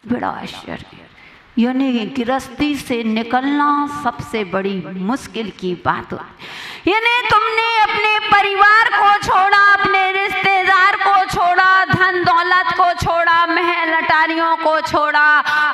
बड़ा आश्चर्य। यानी गृहस्थी से निकलना सबसे बड़ी मुश्किल की बात होती। यानी तुमने अपने परिवार को छोड़ा, अपने रिश्तेदार को छोड़ा, धन दौलत को छोड़ा, महल अटारियों को छोड़ा,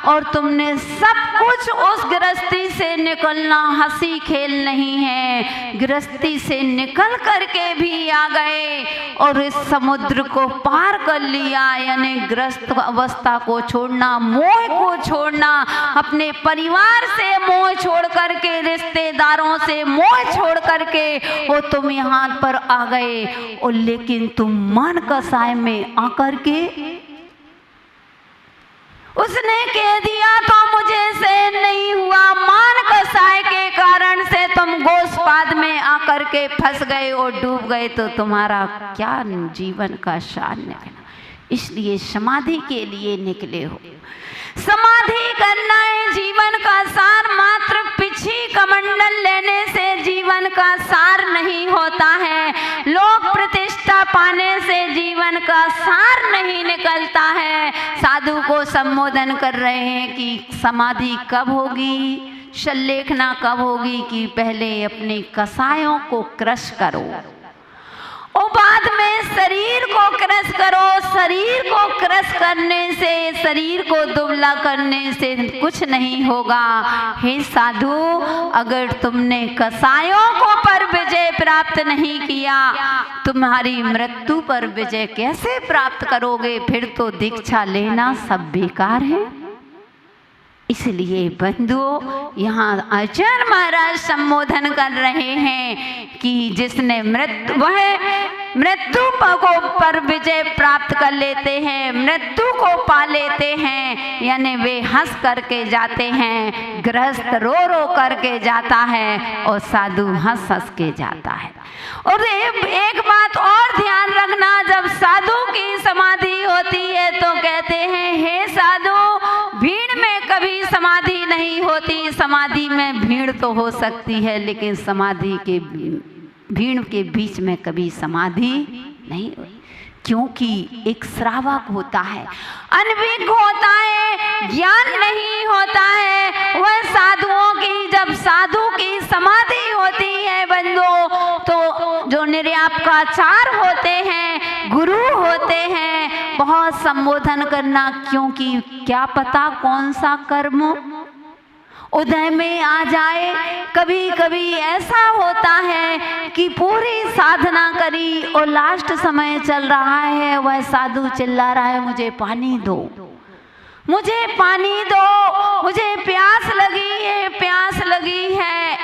और तुमने सब कुछ उस गृहस्थी से निकलना हंसी खेल नहीं है। गृहस्थी से निकल करके भी आ गए और इस समुद्र को पार कर लिया। यानी गृहस्थ अवस्था को छोड़ना, मोह को छोड़ना, अपने परिवार से मोह छोड़ करके, रिश्तेदारों से मोह छोड़ करके वो तुम यहाँ पर आ गए। और लेकिन तुम मन कसाय में आकर के उसने कह दिया तो मुझे सहन नहीं हुआ। मान कसाय के कारण से तुम गोस्पाद में आकर के फंस गए और डूब गए, तो तुम्हारा क्या जीवन का सार निकला। इसलिए समाधि के लिए निकले हो। समाधि करना है जीवन का सार। मात्र पिछी कमंडल लेने से जीवन का सार नहीं होता है। लोक प्रतिष्ठा पाने से जीवन का सार नहीं निकलता है। साधु को संबोधन कर रहे हैं कि समाधि कब होगी, शल्लेखना कब होगी, कि पहले अपने कसायों को क्रश करो और बाद में शरीर को क्रश करो। शरीर को क्रश करने से, शरीर को दुबला करने से कुछ नहीं होगा। हे साधु, अगर तुमने कसायों को पर विजय प्राप्त नहीं किया, तुम्हारी मृत्यु पर विजय कैसे प्राप्त करोगे? फिर तो दीक्षा लेना सब बेकार है। इसलिए बंधुओं, यहाँ आचार्य महाराज संबोधन कर रहे हैं कि जिसने मृत्यु को पर विजय प्राप्त कर लेते हैं, मृत्यु को पा लेते हैं, यानी वे हंस करके जाते हैं। गृहस्थ रो रो करके जाता है और साधु हंस हंस के जाता है। और एक बात और ध्यान रखना, जब साधु की समाधि होती है तो कहते हैं हे साधु, भीड़ में कभी समाधि नहीं होती। समाधि में भीड़ तो हो सकती है, लेकिन समाधि के भीड़ के बीच में कभी समाधि नहीं होती, क्योंकि एक श्रावक होता है, अनभिज्ञ होता है, ज्ञान नहीं होता है। वह साधुओं की, जब साधु की समाधि होती है बंधुओं, तो जो निर्यापकाचार होते हैं, गुरु होते हैं, बहुत संबोधन करना, क्योंकि क्या पता कौन सा कर्म उदय में आ जाए। कभी कभी ऐसा होता है कि पूरी साधना करी और लास्ट समय चल रहा है, वह साधु चिल्ला रहा है मुझे पानी दो, मुझे पानी दो, मुझे प्यास लगी है, प्यास लगी है।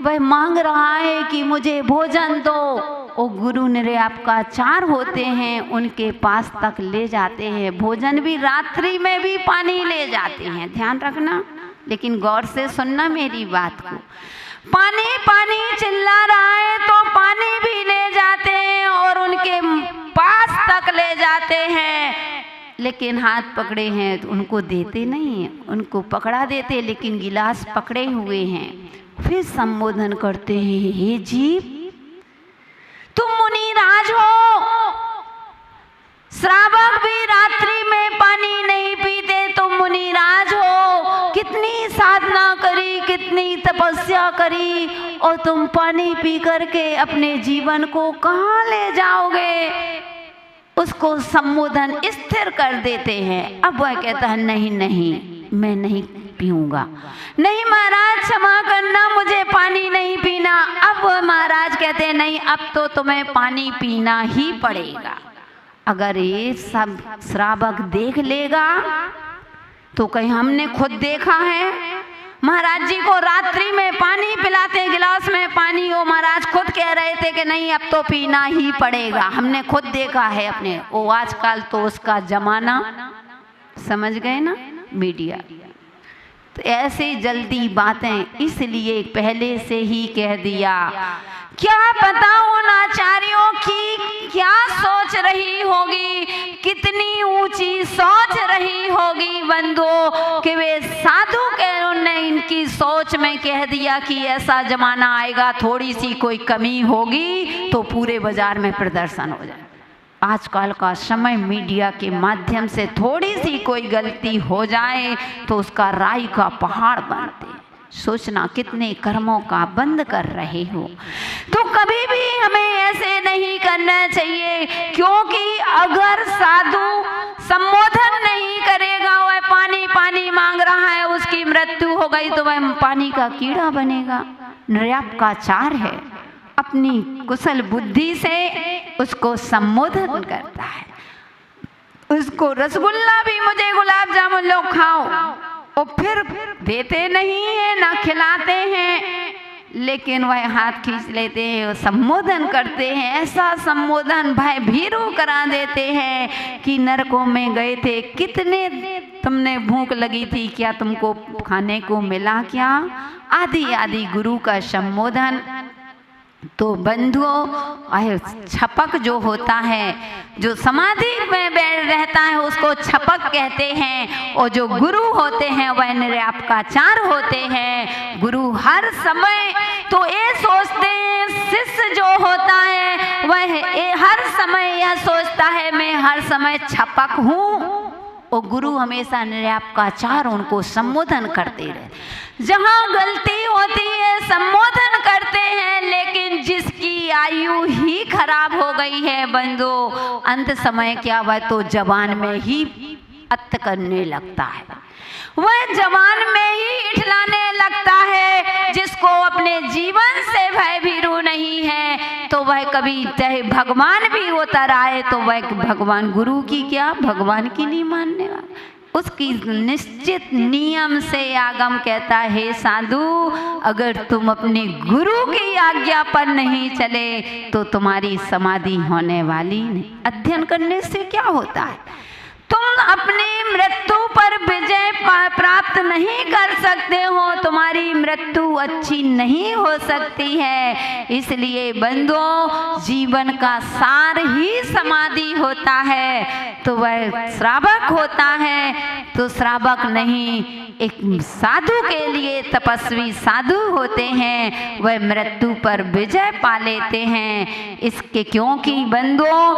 वह मांग रहा है कि मुझे भोजन दो। और गुरु निर्यापकाचार होते हैं, उनके पास तक ले जाते हैं, भोजन भी, रात्रि में भी पानी ले जाते हैं। ध्यान रखना, लेकिन गौर से सुनना मेरी बात को। पानी पानी चिल्ला रहा है तो पानी भी ले जाते हैं और उनके पास तक ले जाते हैं, लेकिन हाथ पकड़े हैं तो उनको देते नहीं हैं, उनको पकड़ा देते, लेकिन गिलास पकड़े हुए हैं। फिर संबोधन करते हैं, हे जीव, तुम मुनिराज हो। श्रावक भी रात्रि में पानी नहीं पीते, तुम मुनिराज हो। कितनी साधना करी, कितनी तपस्या करी, और तुम पानी पी करके अपने जीवन को कहाँ ले जाओगे? उसको संबोधन स्थिर कर देते हैं। अब वह कहता है नहीं नहीं, मैं नहीं पीऊंगा। नहीं महाराज क्षमा करना, मुझे पानी नहीं पीना। अब वह महाराज कहते हैं नहीं, अब तो तुम्हें पानी पीना ही पड़ेगा। अगर ये सब श्रावक देख लेगा तो कहीं हमने खुद देखा है महाराज जी को रात्रि में पानी पिलाते, गिलास में पानी, हो महाराज खुद कह रहे थे कि नहीं अब तो पीना ही पड़ेगा। हमने खुद देखा है अपने। वो आजकल तो उसका जमाना, समझ गए ना, मीडिया। तो ऐसे जल्दी बातें, इसलिए पहले से ही कह दिया। क्या पता उन आचार्यों की क्या सोच रही होगी, कितनी ऊंची सोच रही होगी बंधुओं, कि वे साधु के उन्होंने इनकी सोच में कह दिया कि ऐसा जमाना आएगा, थोड़ी सी कोई कमी होगी तो पूरे बाजार में प्रदर्शन हो जाए। आजकल का समय मीडिया के माध्यम से थोड़ी सी कोई गलती हो जाए तो उसका राई का पहाड़ बनते। सोचना कितने कर्मों का बंद कर रहे हो। तो कभी भी हमें ऐसे नहीं करना चाहिए, क्योंकि अगर साधु संबोधन नहीं करेगा, वह पानी पानी मांग रहा है, उसकी मृत्यु हो गई तो वह पानी का कीड़ा बनेगा। निर्यापकाचार है, अपनी कुशल बुद्धि से उसको संबोधन करता है। उसको रसगुल्ला भी मुझे गुलाब जामुन लो खाओ, और फिर देते नहीं है ना खिलाते हैं, लेकिन वह हाथ खींच लेते हैं, संबोधन करते हैं। ऐसा संबोधन भय भीरू करा देते हैं कि नरकों में गए थे, कितने तुमने भूख लगी थी, क्या तुमको खाने को मिला क्या, आदि आदि गुरु का संबोधन। तो बंधुओं, छपक जो होता है, जो समाधि में बैठ रहता है, उसको छपक कहते हैं। और जो गुरु होते हैं वह निर्यापकाचार होते हैं। गुरु हर समय तो ये सोचते हैं, शिष्य जो होता है वह हर समय यह सोचता है मैं हर समय छपक हूँ, और गुरु हमेशा निर्यापकाचार उनको संबोधन करते रहे। जहाँ गलती होती है संबोधन करते हैं, लेकिन जिसकी आयु ही खराब हो गई है बंधु, अंत समय क्या, वह तो जवान में ही अत्त करने लगता है, वह जवान में ही इठलाने लगता है। जिसको अपने जीवन से भय भीरू नहीं है, तो वह कभी चाहे भगवान भी उतर आए तो वह भगवान गुरु की क्या, भगवान की नहीं मानने वाला। उसकी निश्चित नियम से आगम कहता है, साधु अगर तुम अपने गुरु की आज्ञा पर नहीं चले तो तुम्हारी समाधि होने वाली नहीं। अध्ययन करने से क्या होता है, तुम अपनी मृत्यु पर विजय प्राप्त नहीं कर सकते हो, तुम्हारी मृत्यु अच्छी नहीं हो सकती है। इसलिए बंधुओं, जीवन का सार ही समाधि होता है। तो वह श्रावक होता है तो श्रावक नहीं, एक साधु के लिए तपस्वी साधु होते हैं, वह मृत्यु पर विजय पा लेते हैं। इसके क्योंकि बंधुओं,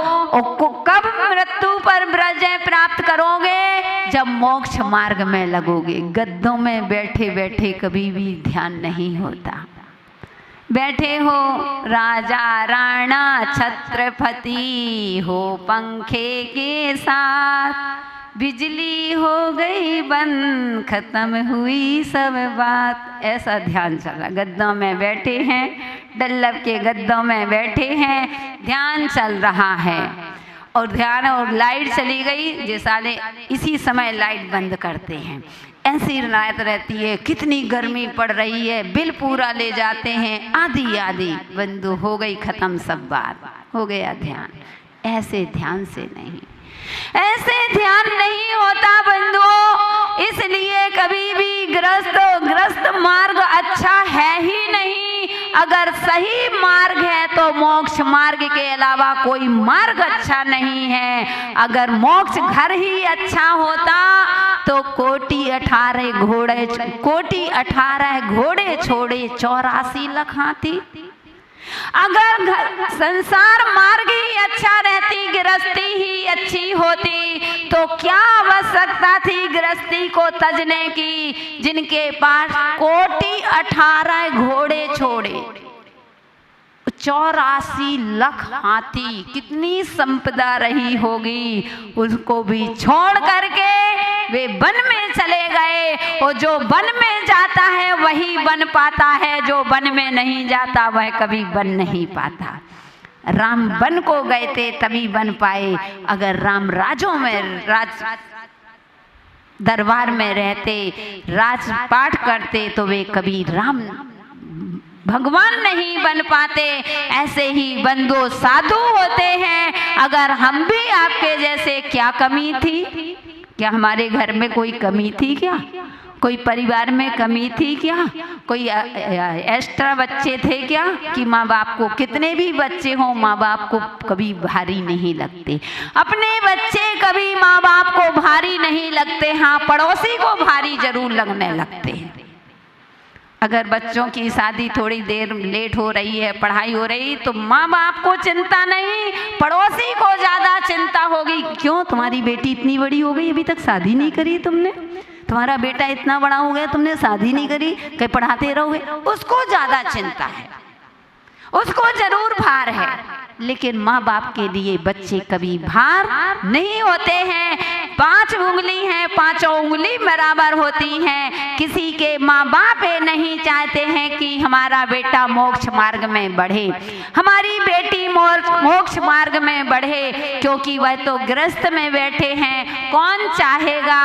कब मृत्यु पर विजय प्राप्त करोगे, जब मोक्ष मार्ग में लगोगे। गद्दों में बैठे बैठे कभी भी ध्यान नहीं होता। बैठे हो राजा राणा छत्रपति हो पंखे के साथ, बिजली हो गई बंद खत्म हुई सब बात। ऐसा ध्यान चला, गद्दों में बैठे हैं, डल्लब के गद्दों में बैठे हैं, ध्यान चल रहा है। और ध्यान और लाइट चली गई, जैसे इसी समय लाइट बंद करते हैं। ऐसी रात रहती है, कितनी गर्मी पड़ रही है, बिल पूरा ले जाते हैं, आदि आदि। बंधु हो गई खत्म सब बात, हो गया ध्यान। ऐसे ध्यान से नहीं, ऐसे ध्यान नहीं होता बंधुओं। इसलिए कभी भी ग्रस्त मार्ग अच्छा है ही नहीं। अगर सही मार्ग है तो मोक्ष मार्ग के अलावा कोई मार्ग अच्छा नहीं है। अगर मोक्ष घर ही अच्छा होता तो कोटि 18 घोड़े छोड़े 84 लाख हाथी। अगर संसार मार्ग ही अच्छा रहती, गृहस्थी ही अच्छी होती, तो क्या आवश्यकता थी गृहस्थी को तजने की, जिनके पास कोटि 18 घोड़े छोड़े 84 लाख हाथी, कितनी संपदा रही होगी। उसको भी छोड़ करके वे वन में चले गए। और जो वन में जाता है वही बन पाता है, जो वन में नहीं जाता वह कभी बन नहीं पाता। राम वन को गए थे तभी बन पाए। अगर राम राजों में दरबार में रहते, राजपाट करते, तो वे कभी राम भगवान नहीं बन पाते। ऐसे ही बंधु साधु होते हैं। अगर हम भी आपके जैसे, क्या कमी थी, क्या हमारे घर में कोई कमी थी, क्या कोई परिवार में कमी थी, क्या कोई एक्स्ट्रा बच्चे थे क्या, कि माँ बाप को, कितने भी बच्चे हों, माँ बाप को कभी भारी नहीं लगते। अपने बच्चे कभी माँ बाप को भारी नहीं लगते, हाँ पड़ोसी को भारी जरूर लगने लगते हैं। अगर बच्चों की शादी थोड़ी देर लेट हो रही है, पढ़ाई हो रही, तो माँ बाप को चिंता नहीं, पड़ोसी को ज़्यादा चिंता होगी, क्यों तुम्हारी बेटी इतनी बड़ी हो गई, अभी तक शादी नहीं करी तुमने, तुम्हारा बेटा इतना बड़ा हो गया, तुमने शादी नहीं करी, कहीं पढ़ाते रहोगे, उसको ज्यादा चिंता है, उसको जरूर भार है। लेकिन माँ बाप के लिए बच्चे कभी भार नहीं होते हैं। 5 उंगली हैं, 5 उंगली बराबर होती हैं। किसी के माँ बाप ये नहीं चाहते हैं कि हमारा बेटा मोक्ष मार्ग में बढ़े, हमारी बेटी मोक्ष मार्ग में बढ़े, क्योंकि वह तो गृहस्थ में बैठे हैं। कौन चाहेगा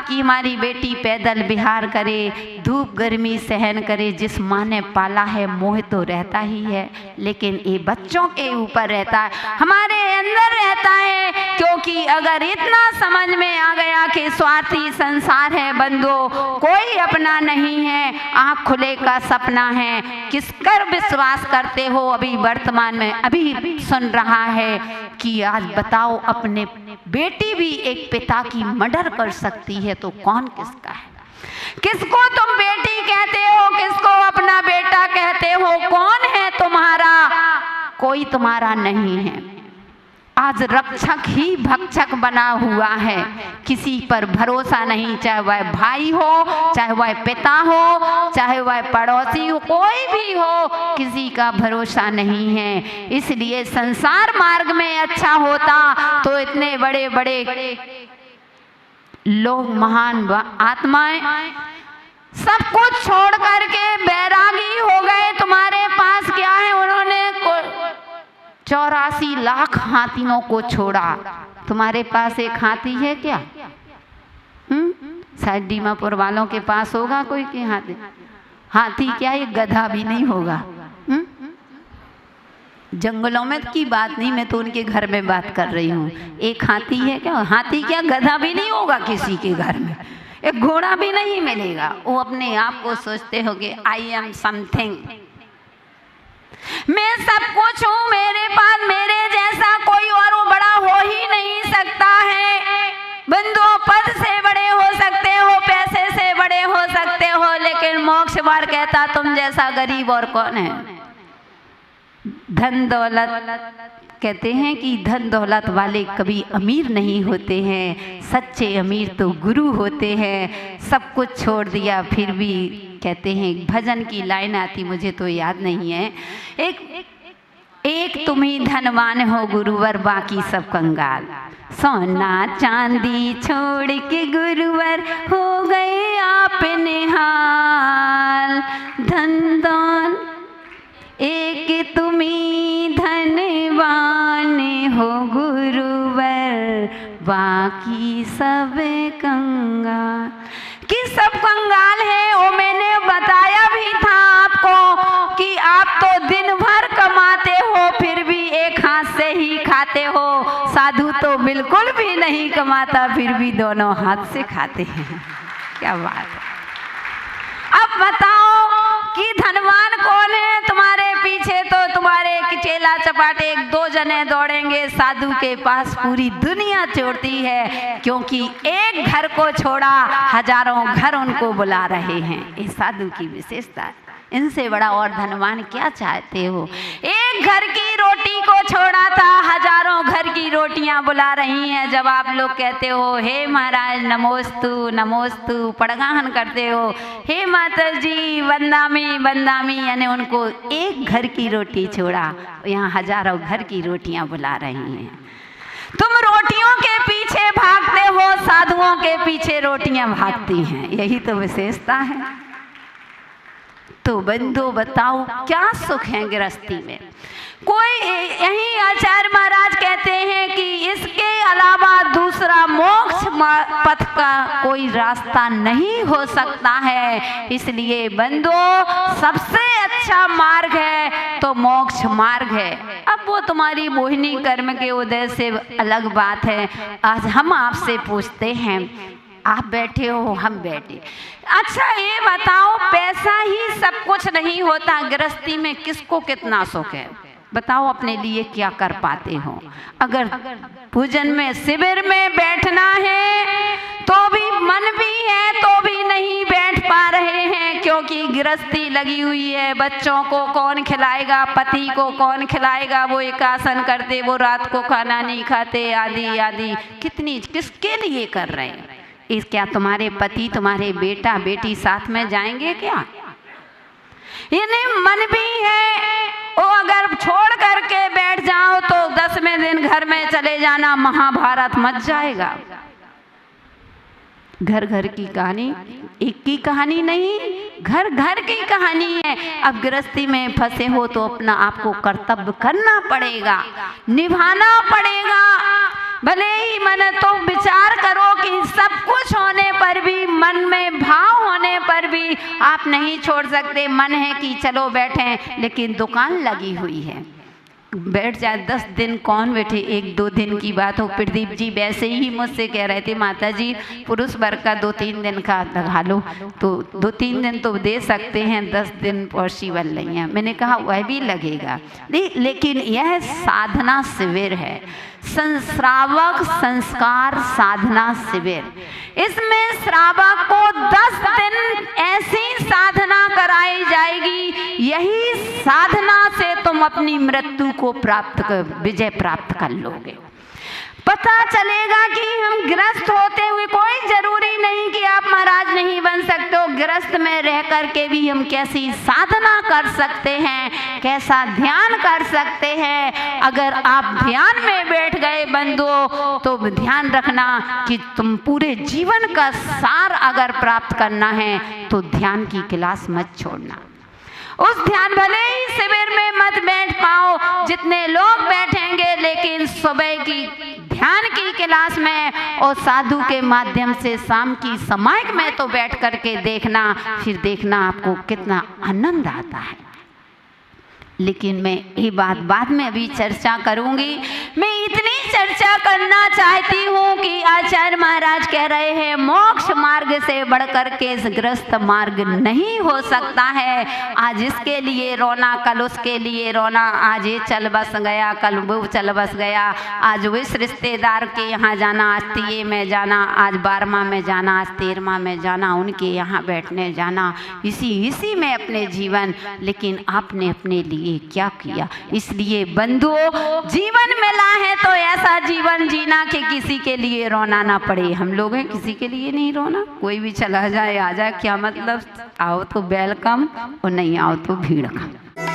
कि हमारी बेटी पैदल विहार करे, धूप गर्मी सहन करे। जिस माँ ने पाला है मोह तो रहता ही है, लेकिन ये बच्चों के ऊपर रहता है, हमारे अंदर रहता है। क्योंकि अगर इतना समझ में आ गया कि स्वार्थी संसार है बंधुओं, कोई अपना नहीं है, आँख खुले का सपना है, किस कर विश्वास करते हो। अभी वर्तमान में अभी सुन रहा है कि आज बताओ अपने बेटी भी एक पिता की मर्डर कर सकती है, तो कौन किसका है? किसको तुम बेटी कहते हो, किसको अपना बेटा कहते हो? कौन है तुम्हारा? कोई तुम्हारा नहीं है। आज रक्षक ही भक्षक बना हुआ है, किसी पर भरोसा नहीं, चाहे वह भाई हो, चाहे वह पिता हो, चाहे वह पड़ोसी हो, कोई भी हो, किसी का भरोसा नहीं है। इसलिए संसार मार्ग में अच्छा होता तो इतने बड़े बड़े लोग, महान आत्माएं सब कुछ छोड़ करके बैरागी हो गए। तुम्हारे पास क्या है? उन्होंने 84 लाख हाथियों को छोड़ा। तुम्हारे पास एक हाथी है क्या? शायद दीमापुर वालों के पास होगा कोई के हाथी। हाथी क्या, एक गधा भी नहीं होगा। जंगलों में की बात नहीं, मैं तो उनके घर में बात कर रही हूँ। एक हाथी है क्या? हाथी क्या, गधा भी नहीं होगा किसी के घर में, एक घोड़ा भी नहीं मिलेगा। वो अपने आप को सोचते होंगे आई एम समथिंग, मैं सब कुछ हूँ, मेरे पास मेरे जैसा कोई और वो बड़ा हो ही नहीं सकता है। बंधुओं, पद से बड़े हो सकते हो, पैसे से बड़े हो सकते हो, लेकिन मोक्ष मार्ग कहता तुम जैसा गरीब और कौन है। धन दौलत, कहते हैं कि धन दौलत वाले कभी अमीर नहीं होते हैं, सच्चे अमीर तो गुरु होते हैं। सब कुछ छोड़ दिया फिर भी, कहते हैं भजन की लाइन आती, मुझे तो याद नहीं है, एक तुम ही धनवान हो गुरुवर, बाकी सब कंगाल। सोना चांदी छोड़ के गुरुवर हो गए आप निहाल। धन दान एक तुम ही धनवान हो गुरुवर, बाकी सब कंगाल। कि सब कंगाल है, वो मैंने बताया भी था आपको कि आप तो दिन भर कमाते हो फिर भी एक हाथ से ही खाते हो। साधु तो बिल्कुल भी नहीं कमाता फिर भी दोनों हाथ से खाते हैं। क्या बात है। अब बताओ कि धनवान कौन है? तुम्हारे पीछे तो तुम्हारे चेला चपाटे 1-2 जने दौड़ेंगे, साधु के पास पूरी दुनिया छोड़ती है, क्योंकि एक घर को छोड़ा हजारों घर उनको बुला रहे हैं। ये साधु की विशेषता है। इनसे बड़ा और धनवान क्या चाहते हो? एक घर की रोटी को छोड़ा था, हजारों घर की रोटियां बुला रही हैं। जब आप लोग कहते हो हे महाराज नमोस्तु नमोस्तु, पड़गाहन करते हो हे माता जी वंदामी वंदामी, यानी उनको एक घर की रोटी छोड़ा, यहाँ हजारों घर की रोटियां बुला रही हैं। तुम रोटियों के पीछे भागते हो, साधुओं के पीछे रोटियां भागती हैं। यही तो विशेषता है। तो बंधु बताओ क्या सुख है गृहस्थी में? कोई यही आचार्य महाराज कहते हैं कि इसके अलावा दूसरा मोक्ष पथ का कोई रास्ता नहीं हो सकता है। इसलिए बंधु सबसे अच्छा मार्ग है तो मोक्ष मार्ग है। अब वो तुम्हारी मोहिनी कर्म के उदय से अलग बात है। आज हम आपसे पूछते हैं, आप बैठे हो हम बैठे, अच्छा ये बताओ पैसा ही सब कुछ नहीं होता, गृहस्थी में किसको कितना सुख है? बताओ अपने लिए क्या कर पाते हो? अगर पूजन में शिविर में बैठना है तो भी मन भी है तो भी नहीं बैठ पा रहे हैं, क्योंकि गृहस्थी लगी हुई है, बच्चों को कौन खिलाएगा, पति को कौन खिलाएगा, वो एक आसन करते, वो रात को खाना नहीं खाते, आदि आदि। कितनी किसके लिए कर रहे हैं? इस क्या तुम्हारे पति, तुम्हारे बेटा बेटी साथ में जाएंगे क्या? इन्हें मन भी है, वो अगर छोड़ करके बैठ जाओ तो 10वें दिन घर में चले जाना, महाभारत मच जाएगा। घर घर की कहानी, एक की कहानी नहीं, घर घर की कहानी है। अब गृहस्थी में फंसे हो तो अपना आपको कर्तव्य करना पड़ेगा, निभाना पड़ेगा। भले ही मन तो विचार करो कि सब कुछ होने पर भी, मन में भाव होने पर भी आप नहीं छोड़ सकते। मन है कि चलो बैठे, लेकिन दुकान लगी हुई है, बैठ जाए 10 दिन कौन बैठे। 1-2 दिन की बात हो, प्रदीप जी वैसे ही मुझसे कह रहे थे, माता जी पुरुष वर्ग का 2-3 दिन का लगा लो, तो 2-3 दिन तो दे सकते हैं, 10 दिन पॉसिबल नहीं है। मैंने कहा वह भी लगेगा, लेकिन यह साधना शिविर है, श्रावक संस्कार साधना शिविर। इसमें श्रावक को 10 दिन ऐसी साधना कराई जाएगी, यही साधना से तुम अपनी मृत्यु को विजय प्राप्त कर लोगे। पता चलेगा कि हम गृहस्थ होते हुए, कोई जरूरी नहीं कि आप महाराज नहीं बन सकते हो, गृहस्थ में रह करके भी हम कैसी साधना कर सकते हैं, कैसा ध्यान कर सकते हैं। अगर आप ध्यान में बैठ गए बंधुओं, तो ध्यान रखना कि तुम पूरे जीवन का सार अगर प्राप्त करना है तो ध्यान की क्लास मत छोड़ना। उस ध्यान, भले ही शिविर में मत बैठ पाओ जितने लोग बैठेंगे, लेकिन सुबह की ध्यान की क्लास में और साधु के माध्यम से शाम की समायक में तो बैठ करके देखना, फिर देखना आपको कितना आनंद आता है। लेकिन मैं ये बात बाद में अभी चर्चा करूंगी। मैं इतनी चर्चा करना चाहती हूँ कि आचार्य महाराज कह रहे हैं मोक्ष मार्ग से बढ़कर के गृहस्थ मार्ग नहीं हो सकता है। आज इसके लिए रोना, कल उसके लिए रोना, आज ये चल बस गया, कल वो चल बस गया, आज वो इस रिश्तेदार के यहाँ जाना, आज 3 में जाना, आज 12वां में जाना, आज 13वां में जाना, उनके यहाँ बैठने जाना, इसी में अपने जीवन। लेकिन आपने अपने लिए क्या किया? इसलिए बंधुओं, जीवन मिला है तो ऐसा जीवन जीना कि किसी के लिए रोना ना पड़े। हम लोग हैं, किसी के लिए नहीं रोना, कोई भी चला जाए आ जाए, क्या मतलब? आओ तो वेलकम और नहीं आओ तो भीड़ का।